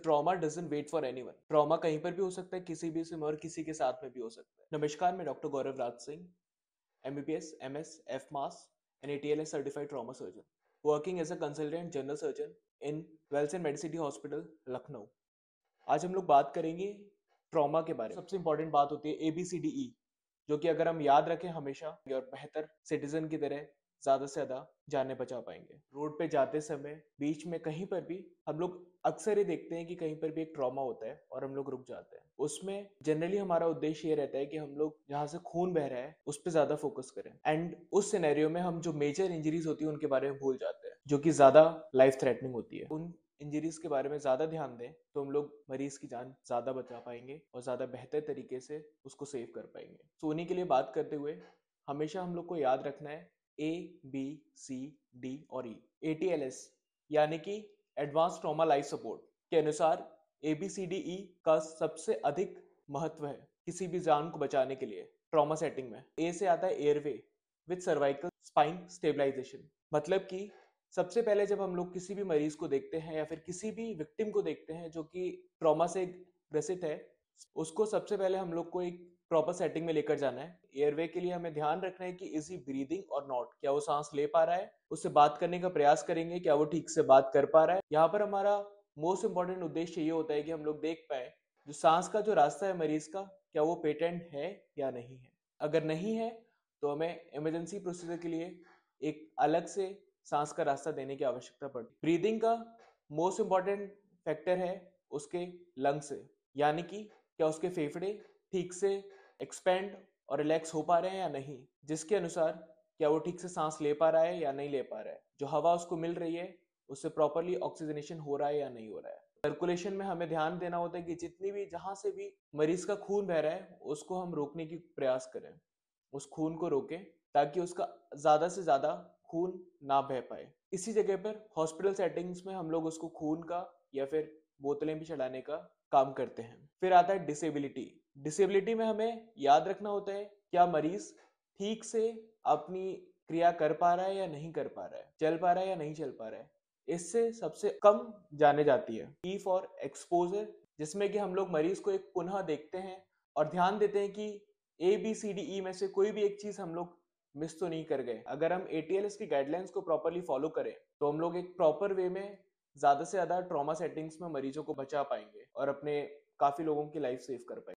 Trauma doesn't wait for anyone. Trauma कहीं पर भी हो सकता है, किसी भी समय और किसी के साथ में भी हो सकता है। नमस्कार, मैं doctor Gaurav Raj Singh, MBBS, MS, FMAS and ATLS certified trauma surgeon, working as a consultant general surgeon in Wells and medicity hospital, Lucknow. आज हम लोग बात करेंगे ट्रॉमा के बारे में। सबसे इंपॉर्टेंट बात होती है ABCDE, जो कि अगर हम याद रखें हमेशा और बेहतर सिटीजन की तरह ज्यादा से ज्यादा जाने बचा पाएंगे। रोड पे जाते समय बीच में कहीं पर भी हम लोग अक्सर ही देखते हैं कि कहीं पर भी एक ट्रॉमा होता है और हम लोग रुक जाते हैं। उसमें जनरली हमारा उद्देश्य ये रहता है कि हम लोग जहाँ से खून बह रहा है उस पर ज्यादा फोकस करें, एंड उस सिनेरियो में हम जो मेजर इंजरीज होती है उनके बारे में भूल जाते हैं, जो कि ज्यादा लाइफ थ्रेटनिंग होती है। उन इंजरीज के बारे में ज्यादा ध्यान दें तो हम लोग मरीज की जान ज्यादा बचा पाएंगे और ज्यादा बेहतर तरीके से उसको सेव कर पाएंगे। तो उन्हीं के लिए बात करते हुए हमेशा हम लोग को याद रखना है ABCD और E। ATLS यानी कि एडवांस ट्रॉमा लाइफ सपोर्ट के अनुसार ABCDE का सबसे अधिक महत्व है किसी भी जान को बचाने के लिए ट्रॉमा सेटिंग में। A से आता है airway with cervical spine stabilisation. मतलब कि सबसे पहले जब हम लोग किसी भी मरीज को देखते हैं या फिर किसी भी विक्टिम को देखते हैं जो कि ट्रॉमा से ग्रसित है, उसको सबसे पहले हम लोग को एक प्रॉपर सेटिंग में लेकर जाना है। एयरवे के लिए हमें ध्यान रखना है कि इज ही ब्रीदिंग और नॉट, क्या वो सांस ले पा रहा है। उससे बात करने का प्रयास करेंगे, क्या वो ठीक से बात कर पा रहा है। यहाँ पर हमारा मोस्ट इंपॉर्टेंट उद्देश्य ये होता है कि हम लोग देख पाए जो सांस का जो रास्ता है मरीज का, क्या वो पेटेंट है या नहीं है। अगर नहीं है तो हमें इमरजेंसी प्रोसीजर के लिए एक अलग से सांस का रास्ता देने की आवश्यकता पड़ती है। ब्रीदिंग का मोस्ट इंपॉर्टेंट फैक्टर है उसके लंग्स से, यानी कि क्या उसके फेफड़े ठीक से एक्सपेंड और रिलैक्स हो पा रहे हैं या नहीं, जिसके अनुसार क्या वो ठीक से सांस ले पा रहा है या नहीं ले पा रहा है, जो हवा उसको मिल रही है उससे प्रॉपरली ऑक्सीजनेशन हो रहा है या नहीं हो रहा है। सर्कुलेशन में हमें ध्यान देना होता है कि जितनी भी जहां से भी मरीज का खून बह रहा है उसको हम रोकने की प्रयास करें, उस खून को रोकें ताकि उसका ज्यादा से ज्यादा खून ना बह पाए। इसी जगह पर हॉस्पिटल सेटिंग्स में हम लोग उसको खून का या फिर बोतलें भी चढ़ाने का काम करते हैं। फिर आता है डिसेबिलिटी। डिसेबिलिटी में हमें याद रखना होता है क्या मरीज ठीक से अपनी क्रिया कर पा रहा है या नहीं कर पा रहा है, चल पा रहा है या नहीं चल पा रहा है। इससे सबसे कम जाने जाती है E फॉर एक्सपोजर, जिसमें कि हम लोग मरीज को एक पुनः देखते हैं और ध्यान देते हैं कि ABCDE में से कोई भी एक चीज हम लोग मिस तो नहीं कर गए। अगर हम ATLS की गाइडलाइंस को प्रॉपरली फॉलो करें तो हम लोग एक प्रॉपर वे में ज्यादा से ज्यादा ट्रॉमा सेटिंग्स में मरीजों को बचा पाएंगे और अपने काफी लोगों की लाइफ सेव कर पाएंगे।